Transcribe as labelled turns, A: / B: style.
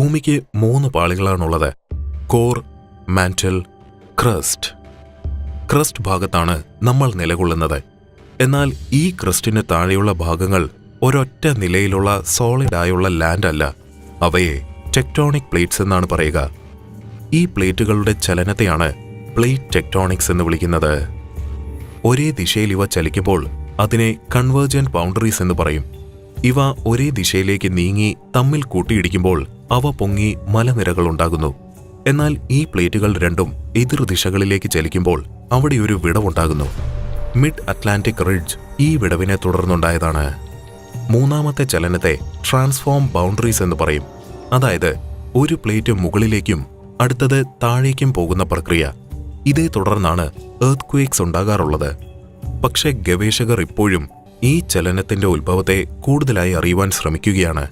A: ഭൂമിക്ക് 3 പാളികളാണുള്ളത്: core, mantle, crest. Crest ഭാഗത്താണ് നമ്മൾ നിലകൊള്ളുന്നത്. എന്നാൽ ഈ ക്രസ്റ്റിന് താഴെയുള്ള ഭാഗങ്ങൾ ഒരൊറ്റ നിലയിലുള്ള സോളിഡായുള്ള ലാൻഡ് അല്ല. അവയെ ടെക്ടോണിക് പ്ലേറ്റ്സ് എന്നാണ് പറയുക. ഈ പ്ലേറ്റുകളുടെ ചലനത്തെയാണ് പ്ലേറ്റ് ടെക്ടോണിക്സ് എന്ന് വിളിക്കുന്നത്. ഒരേ ദിശയിൽ ഇവ ചലിക്കുമ്പോൾ അതിനെ കൺവേർജന്റ് ബൗണ്ടറീസ് എന്ന് പറയും. ഇവ ഒരേ ദിശയിലേക്ക് നീങ്ങി തമ്മിൽ കൂട്ടിയിടിക്കുമ്പോൾ അവ പൊങ്ങി മലനിരകൾ ഉണ്ടാകുന്നു. എന്നാൽ ഈ പ്ലേറ്റുകൾ രണ്ടും എതിർ ദിശകളിലേക്ക് ചലിക്കുമ്പോൾ അവിടെ ഒരു വിടവുണ്ടാകുന്നു. മിഡ് അറ്റ്ലാന്റിക് റിഡ്ജ് ഈ വിടവിനെ തുടർന്നുണ്ടായതാണ്. മൂന്നാമത്തെ ചലനത്തെ ട്രാൻസ്ഫോം ബൗണ്ടറീസ് എന്ന് പറയും. അതായത് ഒരു പ്ലേറ്റ് മുകളിലേക്കും അടുത്തത് താഴേക്കും പോകുന്ന പ്രക്രിയ. ഇതേ തുടർന്നാണ് എർത്ത്ക്വേക്സ് ഉണ്ടാകാറുള്ളത്. പക്ഷേ ഗവേഷകർ ഇപ്പോഴും ഈ ചലനത്തിന്റെ ഉത്ഭവത്തെ കൂടുതലായി അറിയുവാൻ ശ്രമിക്കുകയാണ്.